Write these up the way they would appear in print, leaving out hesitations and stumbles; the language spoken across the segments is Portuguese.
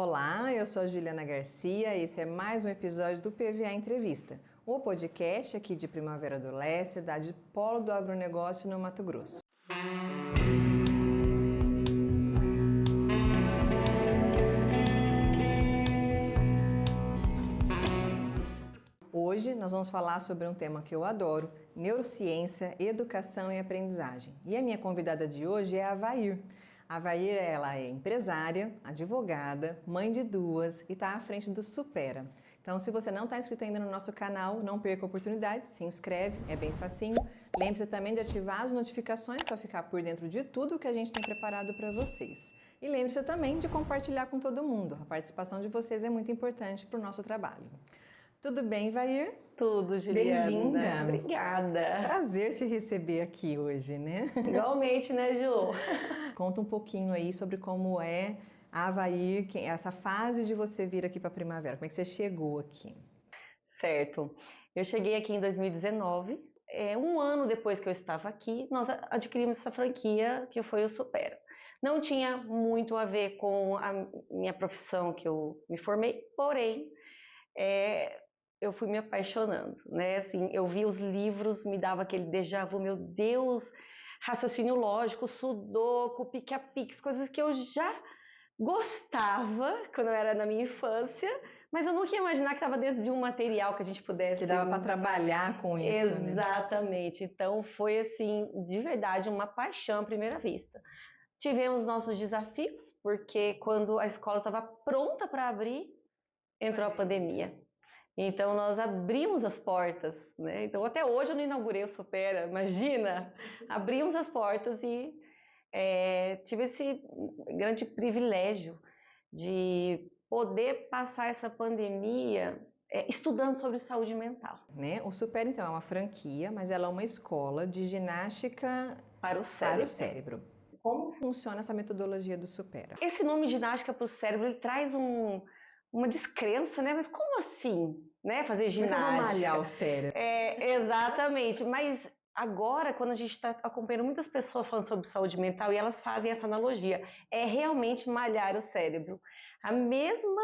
Olá, eu sou a Juliana Garcia e esse é mais um episódio do PVA Entrevista, o podcast aqui de Primavera do Leste, cidade polo do agronegócio no Mato Grosso. Hoje nós vamos falar sobre um tema que eu adoro, neurociência, educação e aprendizagem. E a minha convidada de hoje é a Vair. A Vair, ela é empresária, advogada, mãe de duas e está à frente do Supera. Então, se você não está inscrito ainda no nosso canal, não perca a oportunidade, se inscreve, é bem facinho. Lembre-se também de ativar as notificações para ficar por dentro de tudo que a gente tem preparado para vocês. E lembre-se também de compartilhar com todo mundo. A participação de vocês é muito importante para o nosso trabalho. Tudo bem, Vair? Tudo, Juliana. Bem-vinda. Obrigada. Prazer te receber aqui hoje, né? Igualmente, né, Ju? Conta um pouquinho aí sobre como é a Vair, essa fase de você vir aqui para Primavera. Como é que você chegou aqui? Certo. Eu cheguei aqui em 2019. Um ano depois que eu estava aqui, nós adquirimos essa franquia que foi o Supera. Não tinha muito a ver com a minha profissão que eu me formei, porém, eu fui me apaixonando, né? Assim, eu vi os livros, me dava aquele déjà vu, meu Deus, raciocínio lógico, sudoku, pique-a-pique, coisas que eu já gostava quando eu era na minha infância, mas eu nunca ia imaginar que estava dentro de um material que a gente pudesse... Que dava para trabalhar com isso, né? Exatamente. Então foi assim, de verdade, uma paixão à primeira vista. Tivemos nossos desafios, porque quando a escola estava pronta para abrir, entrou a pandemia. Então nós abrimos as portas, né? Então até hoje eu não inaugurei o Supera, imagina! Abrimos as portas e tive esse grande privilégio de poder passar essa pandemia estudando sobre saúde mental. Né? O Supera, então, é uma franquia, mas ela é uma escola de ginástica para o cérebro. Como funciona essa metodologia do Supera? Esse nome ginástica para o cérebro, ele traz uma descrença, né? Mas como assim, né? Fazer ginástica? Como malhar o cérebro? Exatamente. Mas agora, quando a gente está acompanhando muitas pessoas falando sobre saúde mental e elas fazem essa analogia, é realmente malhar o cérebro. A mesma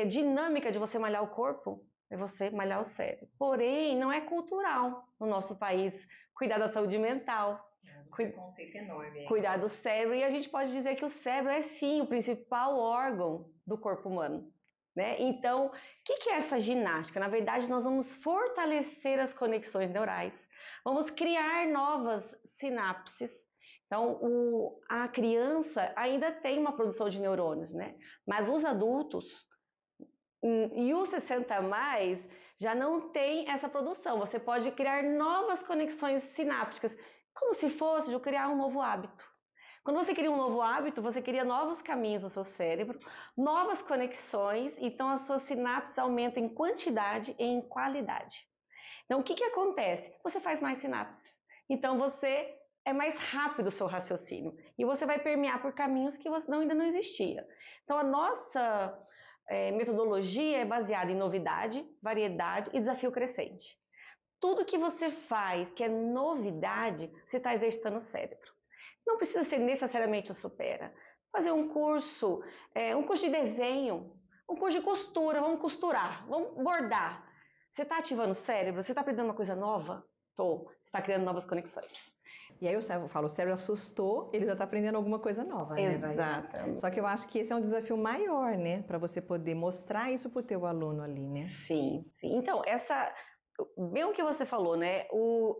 dinâmica de você malhar o corpo é você malhar o cérebro. Porém, não é cultural no nosso país cuidar da saúde mental. Um preconceito enorme. Cuidar do cérebro, e a gente pode dizer que o cérebro é sim o principal órgão do corpo humano, né? Então, o que é essa ginástica? Na verdade, nós vamos fortalecer as conexões neurais, vamos criar novas sinapses. Então, a criança ainda tem uma produção de neurônios, né? Mas os adultos e os 60 a mais já não tem essa produção. Você pode criar novas conexões sinápticas, como se fosse de criar um novo hábito. Quando você cria um novo hábito, você cria novos caminhos no seu cérebro, novas conexões, então as suas sinapses aumentam em quantidade e em qualidade. Então, o que acontece? Você faz mais sinapses. Então, você é mais rápido o seu raciocínio e você vai permear por caminhos que ainda não existia. Então, a nossa metodologia é baseada em novidade, variedade e desafio crescente. Tudo que você faz que é novidade, você está exercitando o cérebro. Não precisa ser necessariamente o Supera. Fazer um curso de desenho, um curso de costura, vamos costurar, vamos bordar. Você está ativando o cérebro? Você está aprendendo uma coisa nova? Tô. Você está criando novas conexões. E aí eu falo, o cérebro assustou, ele já está aprendendo alguma coisa nova, né? Exatamente. Só que eu acho que esse é um desafio maior, né? Para você poder mostrar isso para o teu aluno ali, né? Sim, sim. Então, bem o que você falou, né?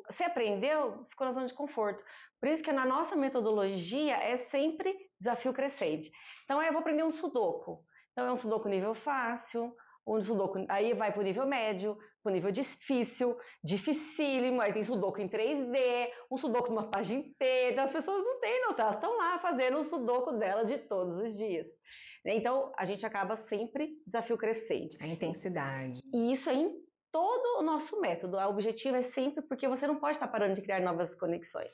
Você aprendeu, ficou na zona de conforto. Por isso que na nossa metodologia é sempre desafio crescente. Então, eu vou aprender um sudoku. Então, é um sudoku nível fácil, um sudoku, aí vai para o nível médio, para o nível difícil, dificílimo, aí tem sudoku em 3D, um sudoku numa página inteira. Então, as pessoas não têm noção, elas estão lá fazendo o sudoku dela de todos os dias. Então, a gente acaba sempre desafio crescente. A intensidade. E isso é em todo o nosso método. O objetivo é sempre porque você não pode estar parando de criar novas conexões.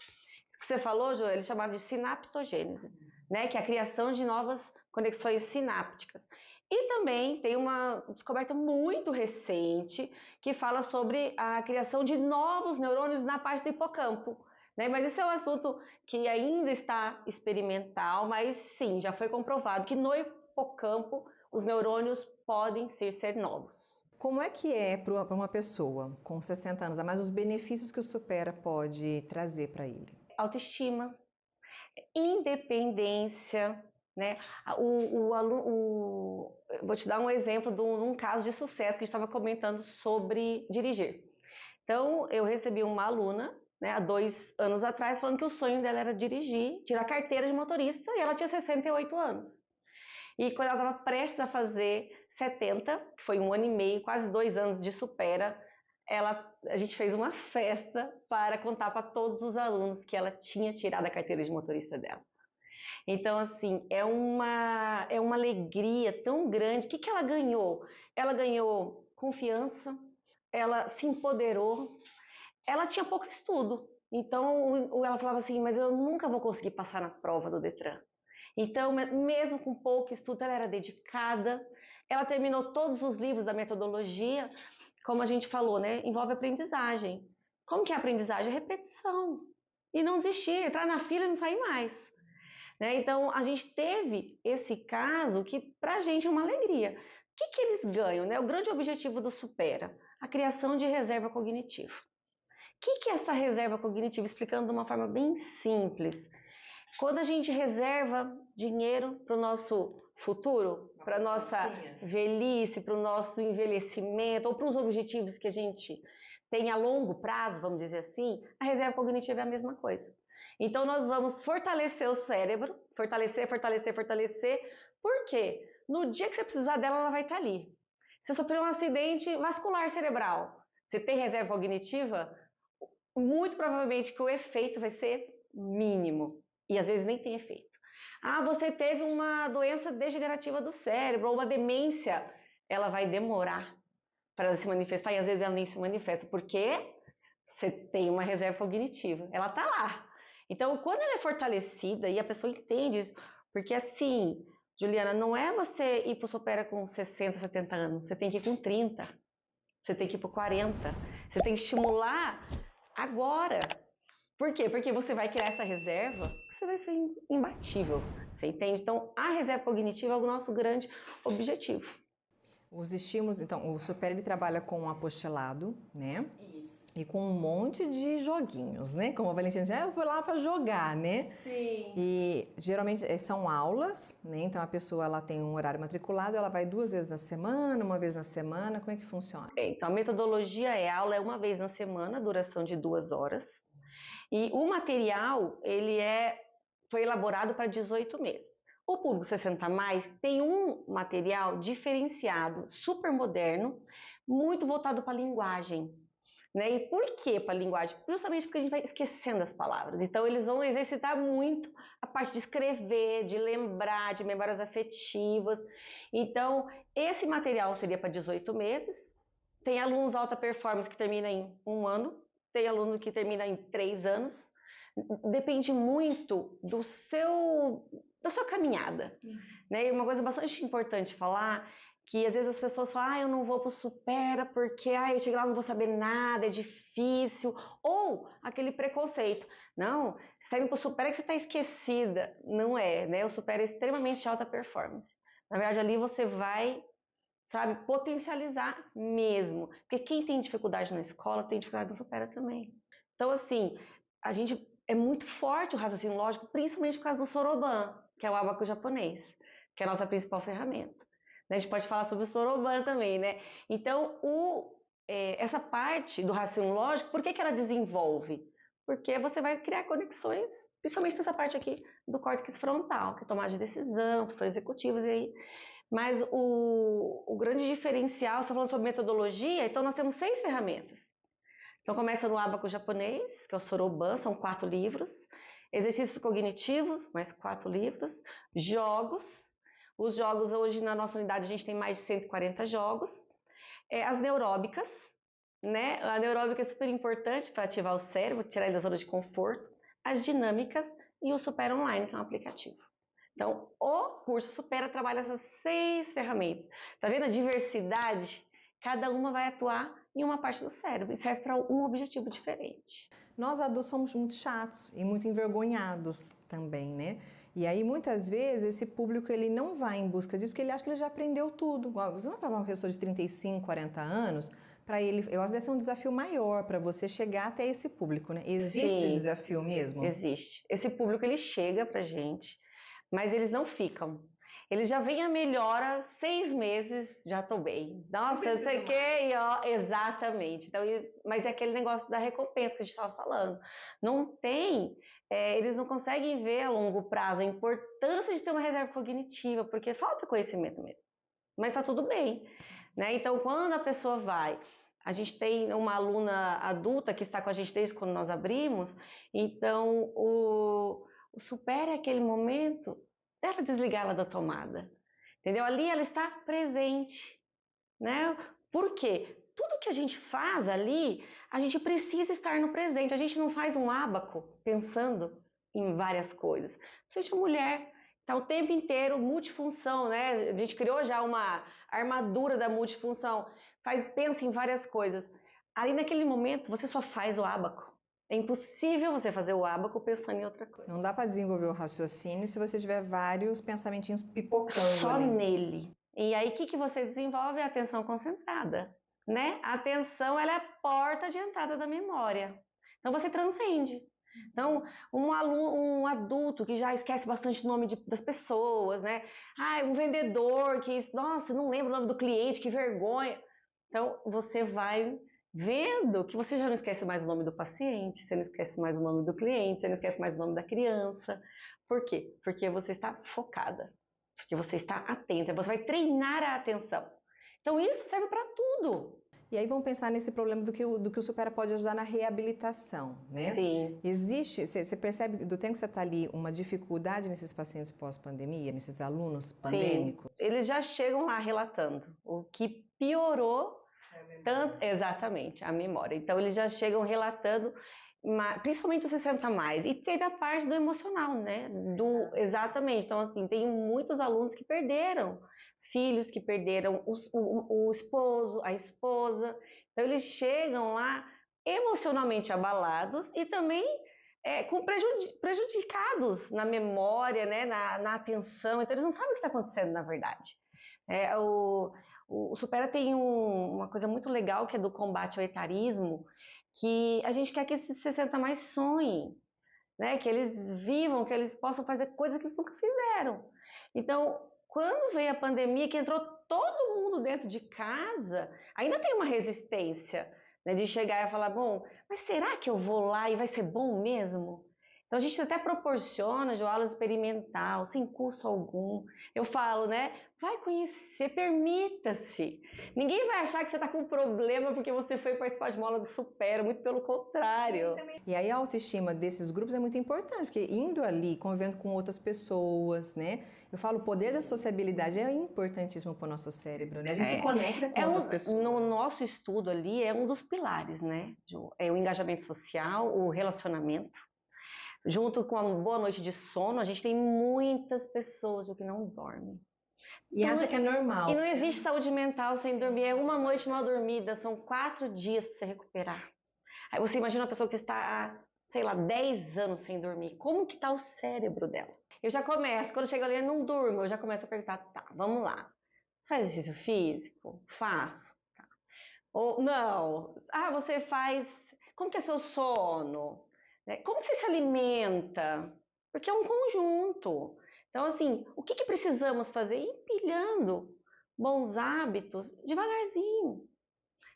Isso que você falou, João, ele é chamado de sinaptogênese, né? Que é a criação de novas conexões sinápticas. E também tem uma descoberta muito recente que fala sobre a criação de novos neurônios na parte do hipocampo, né? Mas esse é um assunto que ainda está experimental, mas sim, já foi comprovado que no hipocampo, os neurônios podem ser novos. Como é que é para uma pessoa com 60 anos a mais os benefícios que o Supera pode trazer para ele? Autoestima, independência, né? Vou te dar um exemplo de um caso de sucesso que a gente estava comentando sobre dirigir. Então, eu recebi uma aluna, né, há 2 anos atrás, falando que o sonho dela era dirigir, tirar carteira de motorista, e ela tinha 68 anos. E quando ela estava prestes a fazer 70, que foi 1 ano e meio, quase 2 anos de Supera, a gente fez uma festa para contar para todos os alunos que ela tinha tirado a carteira de motorista dela. Então, assim, é uma alegria tão grande. O que ela ganhou? Ela ganhou confiança, ela se empoderou, ela tinha pouco estudo. Então, ela falava assim, mas eu nunca vou conseguir passar na prova do Detran. Então, mesmo com pouco estudo, ela era dedicada, ela terminou todos os livros da metodologia, como a gente falou, né? Envolve aprendizagem. Como que é a aprendizagem? É repetição. E não desistir, entrar na fila e não sair mais. Né? Então, a gente teve esse caso que, para a gente, é uma alegria. O que eles ganham? Né? O grande objetivo do Supera, a criação de reserva cognitiva. O que é essa reserva cognitiva? Explicando de uma forma bem simples. Quando a gente reserva dinheiro para o nosso futuro, para a nossa velhice, para o nosso envelhecimento, ou para os objetivos que a gente tem a longo prazo, vamos dizer assim, a reserva cognitiva é a mesma coisa. Então, nós vamos fortalecer o cérebro, fortalecer. Por quê? No dia que você precisar dela, ela vai estar ali. Você sofreu um acidente vascular cerebral, você tem reserva cognitiva? Muito provavelmente que o efeito vai ser mínimo. E às vezes nem tem efeito. Ah, você teve uma doença degenerativa do cérebro ou uma demência. Ela vai demorar para se manifestar e às vezes ela nem se manifesta. Porque você tem uma reserva cognitiva. Ela está lá. Então, quando ela é fortalecida e a pessoa entende isso, porque assim, Juliana, não é você ir para o Supera com 60, 70 anos. Você tem que ir com 30. Você tem que ir para 40. Você tem que estimular agora. Por quê? Porque você vai criar essa reserva, você vai ser imbatível, você entende? Então, a reserva cognitiva é o nosso grande objetivo. Os estímulos, então, o Supera ele trabalha com um apostilado, né? Isso. E com um monte de joguinhos, né? Como a Valentina disse, eu vou lá para jogar, né? Sim. E geralmente são aulas, né? Então a pessoa ela tem um horário matriculado, ela vai 2 vezes na semana, 1 vez na semana, como é que funciona? Então, a metodologia aula é 1 vez na semana, duração de 2 horas. E o material, foi elaborado para 18 meses. O público 60 mais tem um material diferenciado, super moderno, muito voltado para a linguagem. Né? E por que para a linguagem? Justamente porque a gente vai esquecendo as palavras. Então, eles vão exercitar muito a parte de escrever, de lembrar, de memórias afetivas. Então, esse material seria para 18 meses. Tem alunos alta performance que termina em 1 ano, tem aluno que termina em 3 anos. Depende muito da sua caminhada. Né? E uma coisa bastante importante falar, que às vezes as pessoas falam, eu não vou pro Supera porque eu chego lá não vou saber nada, é difícil, ou aquele preconceito, não, você está indo pro Supera que você está esquecida, não é, né? O Supera é extremamente alta performance, na verdade ali você vai, sabe, potencializar mesmo, porque quem tem dificuldade na escola tem dificuldade no Supera também, então assim, a gente é muito forte o raciocínio lógico, principalmente por causa do Soroban, que é o abaco japonês, que é a nossa principal ferramenta. A gente pode falar sobre o Soroban também, né? Então, essa parte do raciocínio lógico, por que ela desenvolve? Porque você vai criar conexões, principalmente nessa parte aqui do córtex frontal, que é tomar de decisão, funções executivas e aí. Mas o grande diferencial, você está falando sobre metodologia, então nós temos 6 ferramentas. Então, começa no abaco japonês, que é o Soroban, são 4 livros. Exercícios cognitivos, mais 4 livros. Jogos. Os jogos, hoje na nossa unidade, a gente tem mais de 140 jogos. As neuróbicas, né? A neuróbica é super importante para ativar o cérebro, tirar ele da zona de conforto. As dinâmicas e o Supera Online, que é um aplicativo. Então, o curso Supera trabalha essas 6 ferramentas. Tá vendo a diversidade? Cada uma vai atuar em uma parte do cérebro e serve para um objetivo diferente. Nós adultos somos muito chatos e muito envergonhados também, né? E aí, muitas vezes, esse público ele não vai em busca disso, porque ele acha que ele já aprendeu tudo. Vamos falar uma pessoa de 35, 40 anos, para ele, eu acho que deve ser um desafio maior para você chegar até esse público, né? Existe esse desafio mesmo? Existe. Esse público, ele chega pra gente, mas eles não ficam. Eles já vêm a melhora, 6 meses, já tô bem. Nossa, eu sei que, ó, exatamente. Então, mas é aquele negócio da recompensa que a gente estava falando. Não tem, eles não conseguem ver a longo prazo a importância de ter uma reserva cognitiva, porque falta conhecimento mesmo. Mas tá tudo bem, né? Então, quando a pessoa vai, a gente tem uma aluna adulta que está com a gente desde quando nós abrimos, então o supera aquele momento dela desligar ela da tomada, entendeu? Ali ela está presente, né? Por quê? Tudo que a gente faz ali, a gente precisa estar no presente. A gente não faz um ábaco pensando em várias coisas. Seja mulher, está o tempo inteiro multifunção, né? A gente criou já uma armadura da multifunção. Pensa em várias coisas. Ali naquele momento, você só faz o ábaco. É impossível você fazer o ábaco pensando em outra coisa. Não dá para desenvolver o raciocínio se você tiver vários pensamentinhos pipocando só ali. nele. E aí, o que você desenvolve? A atenção concentrada, né? A atenção, ela é a porta de entrada da memória. Então, você transcende. Então, um adulto que já esquece bastante o nome das pessoas, né? Ah, um vendedor que, nossa, não lembro o nome do cliente, que vergonha. Então, você vai vendo que você já não esquece mais o nome do paciente, você não esquece mais o nome do cliente, você não esquece mais o nome da criança. Por quê? Porque você está focada, porque você está atenta, você vai treinar a atenção. Então, isso serve para tudo. E aí vamos pensar nesse problema do que o Supera pode ajudar na reabilitação, né? Sim. Existe, você percebe do tempo que você está ali, uma dificuldade nesses pacientes pós-pandemia, nesses alunos pandêmicos? Sim, eles já chegam lá relatando. O que piorou, exatamente, a memória. Então, eles já chegam relatando, principalmente os 60 mais. E tem a parte do emocional, né? Exatamente. Então, assim, tem muitos alunos que perderam filhos, que perderam o esposo, a esposa. Então, eles chegam lá emocionalmente abalados e também prejudicados na memória, né, na atenção. Então, eles não sabem o que está acontecendo, na verdade. O Supera tem uma coisa muito legal, que é do combate ao etarismo, que a gente quer que esses 60 mais sonhem, né? Que eles vivam, que eles possam fazer coisas que eles nunca fizeram. Então, quando veio a pandemia, que entrou todo mundo dentro de casa, ainda tem uma resistência, né, de chegar e falar, bom, mas será que eu vou lá e vai ser bom mesmo? Então, a gente até proporciona de aula experimental, sem custo algum. Eu falo, né? Vai conhecer, permita-se. Ninguém vai achar que você está com problema porque você foi participar de uma aula do Supera, muito pelo contrário. E aí a autoestima desses grupos é muito importante, porque indo ali, convivendo com outras pessoas, né? Eu falo, o poder da sociabilidade é importantíssimo para o nosso cérebro, né? A gente se conecta com outras pessoas. No nosso estudo ali, é um dos pilares, né? É o engajamento social, o relacionamento. Junto com a boa noite de sono, a gente tem muitas pessoas que não dormem. E acha que é normal. E não existe saúde mental sem dormir. É uma noite mal dormida, são 4 dias para você recuperar. Aí você imagina uma pessoa que está, sei lá, 10 anos sem dormir. Como que está o cérebro dela? Eu já começo, quando chega ali, eu não durmo, eu já começo a perguntar, tá, vamos lá. Você faz exercício físico? Faço. Tá. Ou não. Ah, você faz... Como que é seu sono? Como que você se alimenta? Porque é um conjunto. Então, assim, o que precisamos fazer? Empilhando bons hábitos devagarzinho.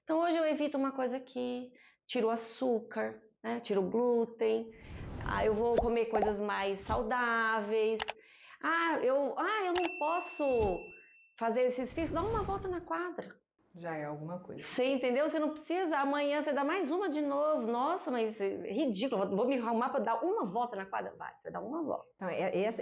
Então, hoje eu evito uma coisa aqui, tiro o açúcar, né? Tiro o glúten, eu vou comer coisas mais saudáveis. Eu não posso fazer esses físicos, dá uma volta na quadra. Já é alguma coisa. Você entendeu? Você não precisa, amanhã você dá mais uma de novo. Nossa, mas é ridículo. Vou me arrumar para dar uma volta na quadra. Vai, você dá uma volta. Então,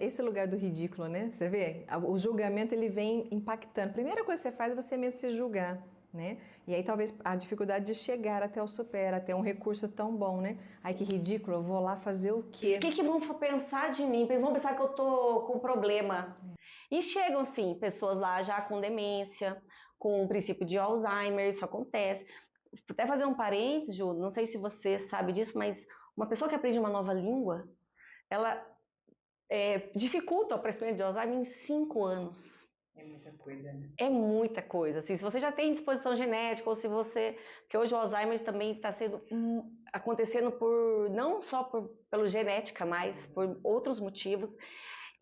esse lugar do ridículo, né? Você vê? O julgamento, ele vem impactando. Primeira coisa que você faz é você mesmo se julgar, né? E aí talvez a dificuldade de chegar até o Supera, até um recurso tão bom, né? Ai, que ridículo, eu vou lá fazer o quê? O que vão pensar de mim? Vão pensar que eu tô com problema. E chegam, sim, pessoas lá já com demência, com o princípio de Alzheimer, isso acontece. Até fazer um parênteses, Ju, não sei se você sabe disso, mas uma pessoa que aprende uma nova língua, ela dificulta o aparecimento de Alzheimer em 5 anos. É muita coisa, né? É muita coisa. Assim, se você já tem disposição genética, ou se você. Porque hoje o Alzheimer também está sendo acontecendo não só pela genética, mas por outros motivos.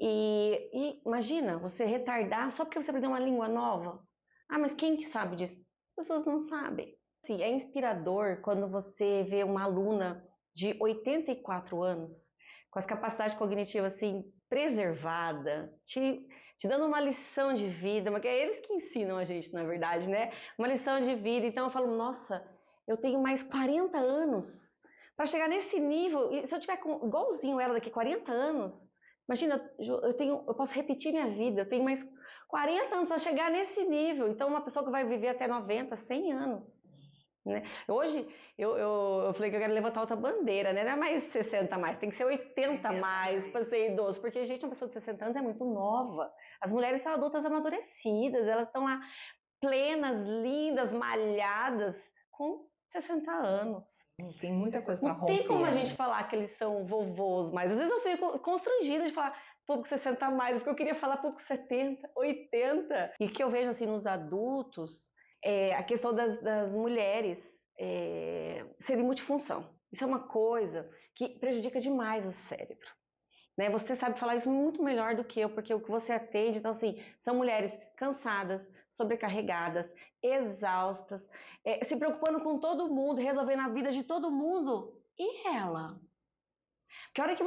E imagina, você retardar só porque você aprendeu uma língua nova. Ah, mas quem que sabe disso? As pessoas não sabem. Assim, é inspirador quando você vê uma aluna de 84 anos, com as capacidades cognitivas assim, preservada, te dando uma lição de vida, porque é eles que ensinam a gente, na verdade, né? Uma lição de vida. Então eu falo, nossa, eu tenho mais 40 anos para chegar nesse nível. E se eu tiver igualzinho ela daqui 40 anos, imagina, eu posso repetir minha vida, eu tenho mais 40 anos para chegar nesse nível. Então, uma pessoa que vai viver até 90, 100 anos. Né? Hoje, eu falei que eu quero levantar outra bandeira, né? Não é mais 60 mais, tem que ser 80 mais para ser idoso. Porque, gente, uma pessoa de 60 anos é muito nova. As mulheres são adultas amadurecidas, elas estão lá plenas, lindas, malhadas, com 60 anos. A gente tem muita coisa para romper. Não tem como a gente falar que eles são vovôs, mas às vezes eu fico constrangida de falar público 60 mais, porque eu queria falar público 70, 80. E que eu vejo assim nos adultos, a questão das mulheres serem multifunção. Isso é uma coisa que prejudica demais o cérebro. Né? Você sabe falar isso muito melhor do que eu, porque o que você atende, então assim, são mulheres cansadas, sobrecarregadas, exaustas, se preocupando com todo mundo, resolvendo a vida de todo mundo. E ela? Porque a hora que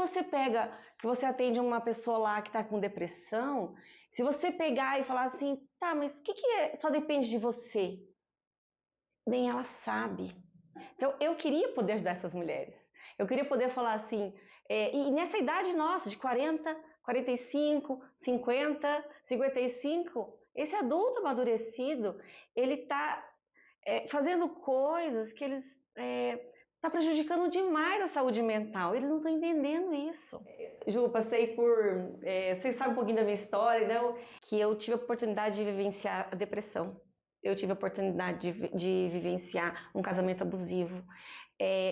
você atende uma pessoa lá que está com depressão, se você pegar e falar assim, tá, mas o que só depende de você? Nem ela sabe. Então, eu queria poder ajudar essas mulheres. Eu queria poder falar assim, e nessa idade nossa, de 40, 45, 50, 55, esse adulto amadurecido, ele está fazendo coisas que eles tá prejudicando demais a saúde mental. Eles não estão entendendo isso. Ju, passei por... você sabe um pouquinho da minha história, então, que eu tive a oportunidade de vivenciar a depressão. Eu tive a oportunidade de vivenciar um casamento abusivo.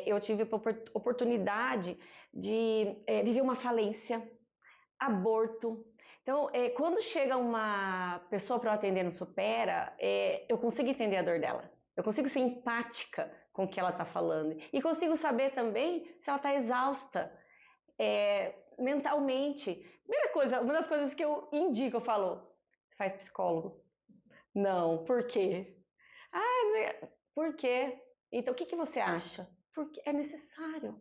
Eu tive a oportunidade de viver uma falência, aborto. Então, quando chega uma pessoa para eu atender no Supera, eu consigo entender a dor dela. Eu consigo ser empática com o que ela está falando. E consigo saber também se ela está exausta mentalmente. Primeira coisa, uma das coisas que eu indico, eu falo, faz psicólogo. Não, por quê? Ah, por quê? Então, o que você acha? Porque é necessário.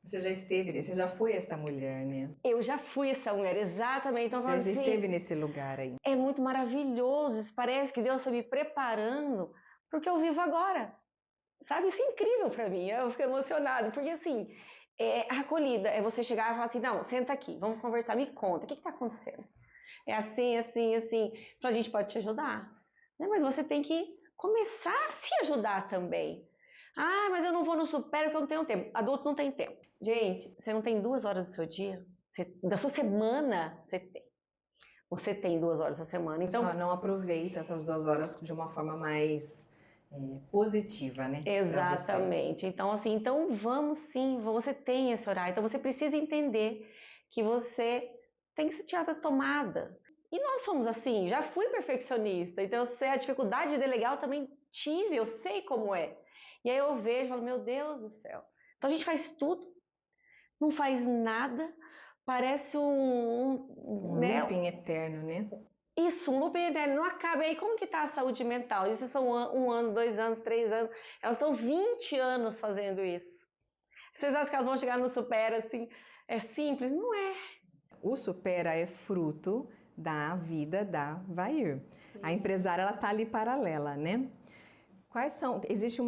Você já esteve, você já foi essa mulher, né? Eu já fui essa mulher, exatamente. Então, você já assim, esteve nesse lugar aí. É muito maravilhoso. Isso parece que Deus está me preparando porque eu vivo agora. Sabe? Isso é incrível para mim. Eu fico emocionada. Porque, assim, a acolhida é você chegar e falar assim: não, senta aqui, vamos conversar, me conta, o que está acontecendo? É assim, assim, assim. A gente pode te ajudar. Né? Mas você tem que começar a se ajudar também. Ah, mas eu não vou no Supera porque eu não tenho tempo. Adulto não tem tempo. Gente, você não tem 2 horas do seu dia? Da sua semana, você tem. Você tem 2 horas da semana. Então, só não aproveita essas 2 horas de uma forma mais positiva, né? Exatamente. Então, assim, então vamos sim, você tem esse horário. Então, você precisa entender que você tem que se tirar da tomada. E nós somos assim, já fui perfeccionista. Então, a dificuldade de delegar eu também tive, eu sei como é. E aí eu vejo e falo, meu Deus do céu. Então, a gente faz tudo, não faz nada, parece um né? looping eterno, né? Isso, um looping eterno, não acaba. E aí, como que tá a saúde mental? Isso são 1 ano, 2 anos, 3 anos. Elas estão 20 anos fazendo isso. Vocês acham que elas vão chegar no Supera assim? É simples? Não é. O Supera é fruto da vida da Vair. Sim. A empresária, ela tá ali paralela, né? Quais são... Existe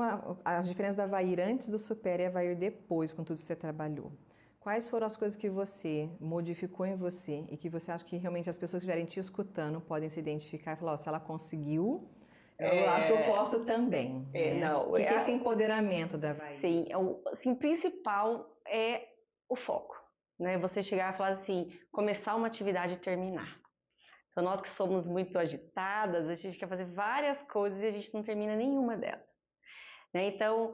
a diferença da Vair antes do Supera e a Vair depois, com tudo que você trabalhou. Quais foram as coisas que você modificou em você e que você acha que realmente as pessoas que estiverem te escutando podem se identificar e falar, se ela conseguiu, eu acho que eu posso também. Né? Não, o que é esse empoderamento da Vair? Sim, o principal é o foco. Né? Você chegar e falar assim, começar uma atividade e terminar. Então, nós que somos muito agitadas, a gente quer fazer várias coisas e a gente não termina nenhuma delas. Né? Então,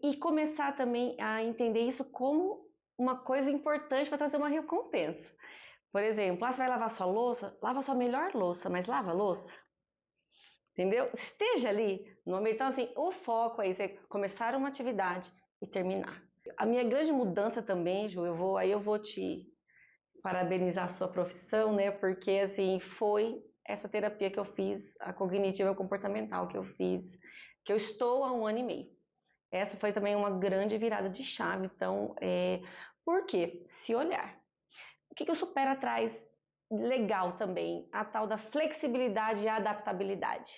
e começar também a entender isso como uma coisa importante para trazer uma recompensa. Por exemplo, você vai lavar sua louça, lava sua melhor louça, mas lava a louça. Entendeu? Esteja ali no momento. Então, assim, o foco é você começar uma atividade e terminar. A minha grande mudança também, Ju, eu vou te parabenizar a sua profissão, né? Porque, assim, foi essa terapia que eu fiz, a cognitiva comportamental que eu fiz, que eu estou há 1 ano e meio. Essa foi também uma grande virada de chave. Então, por quê? Se olhar. O que o Supera traz legal também? A tal da flexibilidade e adaptabilidade.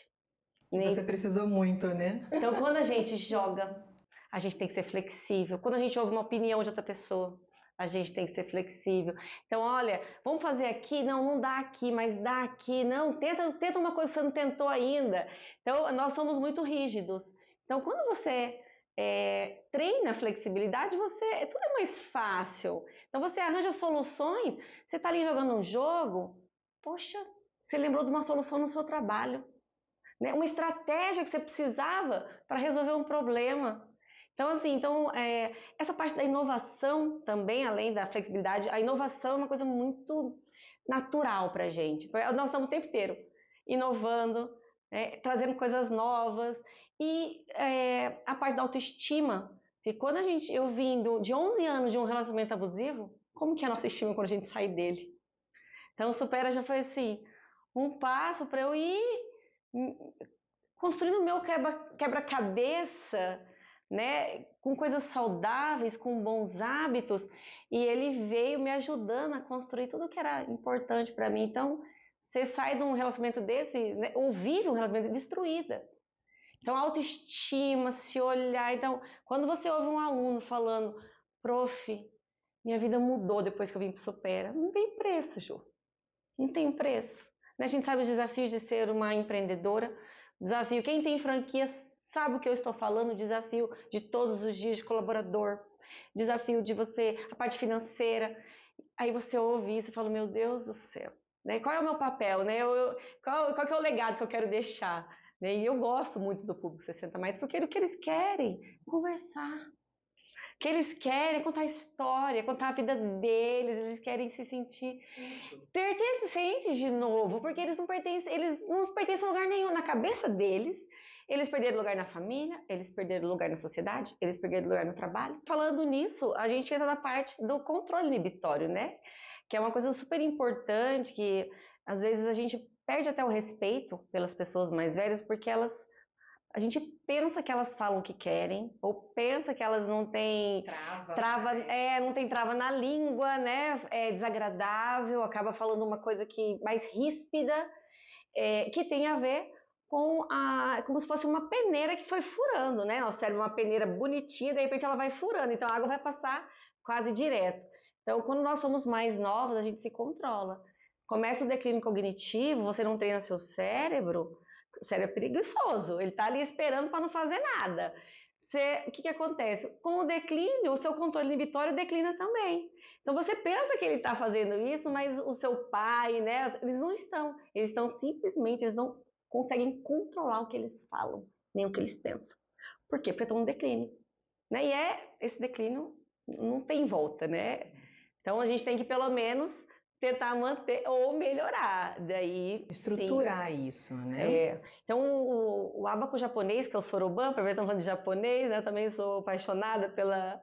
Que você precisou muito, né? Então, quando a gente joga, a gente tem que ser flexível. Quando a gente ouve uma opinião de outra pessoa, a gente tem que ser flexível. Então, olha, vamos fazer aqui? Não, não dá aqui, mas dá aqui. Não, tenta uma coisa que você não tentou ainda. Então, nós somos muito rígidos. Então, quando você treina a flexibilidade, tudo é mais fácil. Então, você arranja soluções. Você está ali jogando um jogo, poxa, você lembrou de uma solução no seu trabalho. Né? Uma estratégia que você precisava para resolver um problema. Então, assim, essa parte da inovação também, além da flexibilidade, a inovação é uma coisa muito natural para a gente. Nós estamos o tempo inteiro inovando, trazendo coisas novas. E a parte da autoestima, que quando eu vim de 11 anos de um relacionamento abusivo, como que é a nossa estima quando a gente sai dele? Então, o Supera já foi assim, um passo para eu ir construindo o meu quebra-cabeça, né, com coisas saudáveis, com bons hábitos, e ele veio me ajudando a construir tudo que era importante para mim. Então, você sai de um relacionamento desse, né, ou vive um relacionamento destruída. Então, autoestima, se olhar. Então, quando você ouve um aluno falando, prof, minha vida mudou depois que eu vim para o Supera, não tem preço, Ju. Não tem preço. A gente sabe os desafios de ser uma empreendedora, desafio, quem tem franquias sabe o que eu estou falando, o desafio de todos os dias de colaborador, desafio de você, a parte financeira. Aí você ouve isso e fala, meu Deus do céu, né? Qual é o meu papel, né? Qual que é o legado que eu quero deixar? Né? E eu gosto muito do Público 60 Mais, porque o que eles querem é conversar. O que eles querem é contar a história, contar a vida deles, eles querem se sentir pertencentes de novo, porque eles não pertencem a lugar nenhum. Na cabeça deles, eles perderam lugar na família, eles perderam lugar na sociedade, eles perderam lugar no trabalho. Falando nisso, a gente entra na parte do controle inibitório, né? Que é uma coisa super importante, que às vezes a gente perde até o respeito pelas pessoas mais velhas, porque a gente pensa que elas falam o que querem, ou pensa que elas não têm não tem trava na língua, né? É desagradável, acaba falando uma coisa mais ríspida, que tem a ver com como se fosse uma peneira que foi furando, né? Nosso cérebro é uma peneira bonitinha, de repente ela vai furando, então a água vai passar quase direto. Então, quando nós somos mais novos, a gente se controla. Começa o declínio cognitivo, você não treina seu cérebro, o cérebro é preguiçoso, ele está ali esperando para não fazer nada. O que acontece? Com o declínio, o seu controle inibitório declina também. Então você pensa que ele está fazendo isso, mas o seu pai, né? Eles não estão. Eles não conseguem controlar o que eles falam, nem o que eles pensam. Por quê? Porque estão no declínio. Né? E esse declínio não tem volta, né? Então a gente tem que pelo menos tentar manter ou melhorar, daí estruturar sim. Isso, né? Então o abaco japonês, que é o soroban, aproveitando falando de japonês, né? Também sou apaixonada pela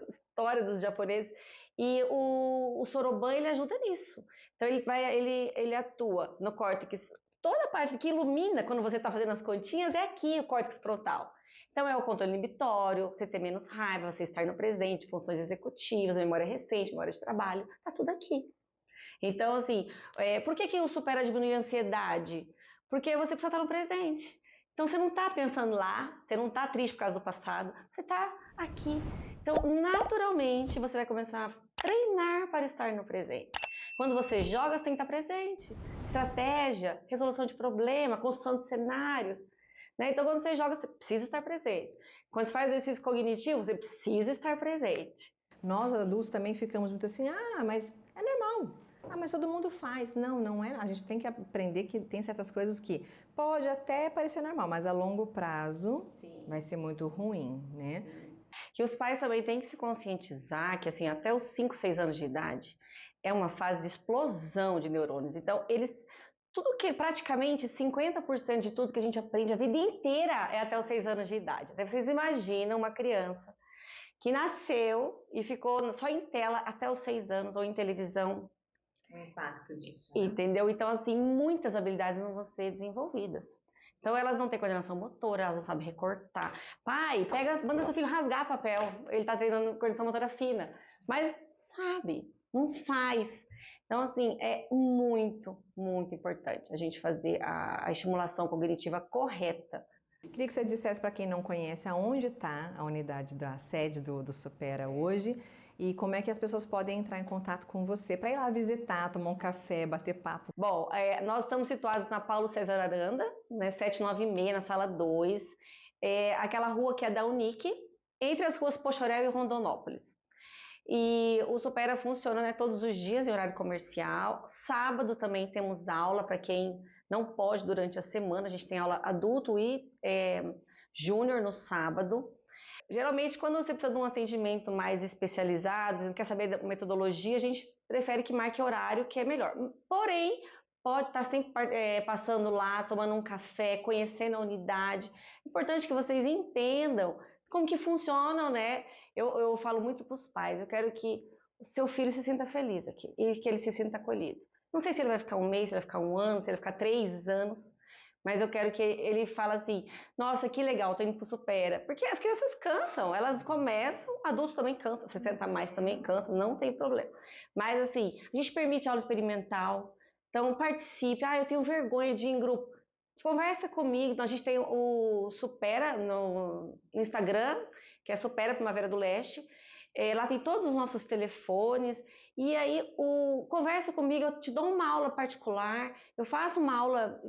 história dos japoneses, e o soroban ele ajuda nisso. Então ele atua no córtex, toda a parte que ilumina quando você está fazendo as continhas é aqui o córtex frontal. Então é o controle inibitório, você ter menos raiva, você estar no presente, funções executivas, memória recente, memória de trabalho, tá tudo aqui. Então, assim, por que o Supera diminui a ansiedade? Porque você precisa estar no presente. Então, você não está pensando lá, você não está triste por causa do passado, você está aqui. Então, naturalmente, você vai começar a treinar para estar no presente. Quando você joga, você tem que estar presente. Estratégia, resolução de problema, construção de cenários. Né? Então, quando você joga, você precisa estar presente. Quando você faz exercício cognitivo, você precisa estar presente. Nós adultos também ficamos muito assim, mas é normal. Mas todo mundo faz. Não, não é. A gente tem que aprender que tem certas coisas que pode até parecer normal, mas a longo prazo vai ser muito ruim, né? Que os pais também têm que se conscientizar que, assim, até os 5, 6 anos de idade é uma fase de explosão de neurônios. Então, tudo que, praticamente 50% de tudo que a gente aprende a vida inteira é até os 6 anos de idade. Até vocês imaginam uma criança que nasceu e ficou só em tela até os 6 anos ou em televisão. O impacto disso, né? Entendeu? Então, assim, muitas habilidades não vão ser desenvolvidas. Então, elas não têm coordenação motora, elas não sabem recortar. Pai, manda seu filho rasgar papel. Ele está treinando coordenação motora fina. Mas, sabe, não faz. Então, assim, é muito, muito importante a gente fazer a estimulação cognitiva correta. Queria que você dissesse para quem não conhece aonde está a unidade da sede do Supera hoje e como é que as pessoas podem entrar em contato com você para ir lá visitar, tomar um café, bater papo. Bom, nós estamos situados na Paulo César Aranda, né, 796, na sala 2, aquela rua que é da Unic, entre as ruas Pochorel e Rondonópolis. E o Supera funciona, né, todos os dias em horário comercial. Sábado também temos aula para quem não pode durante a semana. A gente tem aula adulto e júnior no sábado. Geralmente, quando você precisa de um atendimento mais especializado, não quer saber da metodologia, a gente prefere que marque horário, que é melhor. Porém, pode estar sempre passando lá, tomando um café, conhecendo a unidade. Importante que vocês entendam como que funcionam, né? Eu falo muito para os pais, eu quero que o seu filho se sinta feliz aqui e que ele se sinta acolhido. Não sei se ele vai ficar um mês, se ele vai ficar um ano, se ele vai ficar 3 anos, mas eu quero que ele fale assim, nossa, que legal, tô indo pro Supera. Porque as crianças cansam, elas começam, adultos também cansam, 60 a mais também cansam, não tem problema. Mas assim, a gente permite aula experimental, então participe. Eu tenho vergonha de ir em grupo. Conversa comigo, então, a gente tem o Supera no Instagram, que é Supera Primavera do Leste. Lá tem todos os nossos telefones. E aí, conversa comigo, eu te dou uma aula particular, eu faço uma aula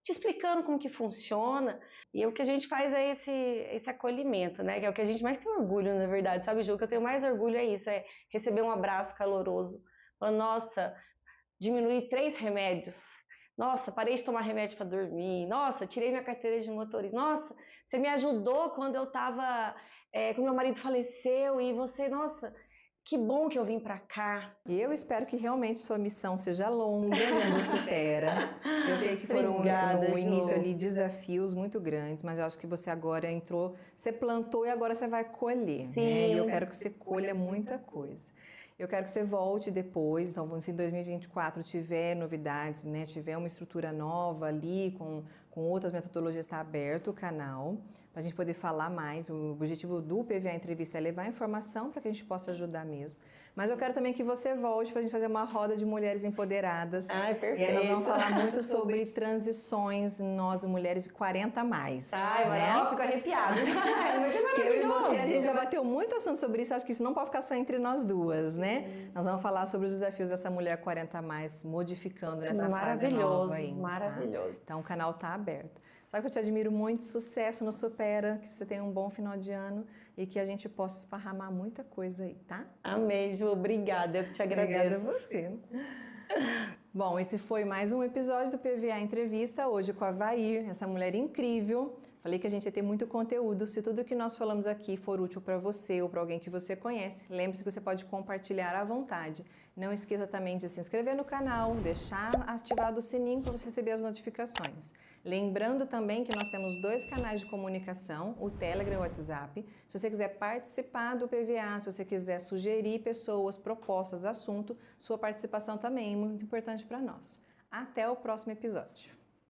te explicando como que funciona. E o que a gente faz é esse acolhimento, né? Que é o que a gente mais tem orgulho, na verdade, sabe, Ju? O que eu tenho mais orgulho é isso, é receber um abraço caloroso. Falando, nossa, diminui 3 remédios. Nossa, parei de tomar remédio para dormir. Nossa, tirei minha carteira de motorista. Nossa, você me ajudou quando eu estava, quando meu marido faleceu e você, nossa, que bom que eu vim para cá. E eu espero que realmente sua missão seja longa e ainda supera. Eu sei que foram no início ali desafios muito grandes, mas eu acho que você agora entrou, você plantou e agora você vai colher, Sim, né? E eu quero que você colha muita coisa. Eu quero que você volte depois, então se em 2024 tiver novidades, né, tiver uma estrutura nova ali, com outras metodologias, está aberto o canal, para a gente poder falar mais. O objetivo do PVA Entrevista é levar informação para que a gente possa ajudar mesmo. Mas eu quero também que você volte para a gente fazer uma roda de mulheres empoderadas. Ai, perfeito. E aí nós vamos falar muito sobre transições, nós mulheres de 40 a mais. Ai, né? eu fico arrepiada. Porque eu e você, a gente já bateu muito assunto sobre isso, acho que isso não pode ficar só entre nós duas, né? Nós vamos falar sobre os desafios dessa mulher 40 a mais, modificando nessa fase nova aí. Maravilhoso. Tá? Então o canal tá aberto. Sabe que eu te admiro muito, sucesso no Supera, que você tenha um bom final de ano e que a gente possa esparramar muita coisa aí, tá? Amém, Ju, obrigada, eu te agradeço. Obrigada a você. Bom, esse foi mais um episódio do PVA Entrevista, hoje com a Vair, essa mulher incrível. Falei que a gente ia ter muito conteúdo. Se tudo que nós falamos aqui for útil para você ou para alguém que você conhece, lembre-se que você pode compartilhar à vontade. Não esqueça também de se inscrever no canal, deixar ativado o sininho para você receber as notificações. Lembrando também que nós temos 2 canais de comunicação, o Telegram e o WhatsApp. Se você quiser participar do PVA, se você quiser sugerir pessoas, propostas, assunto, sua participação também é muito importante para nós. Até o próximo episódio.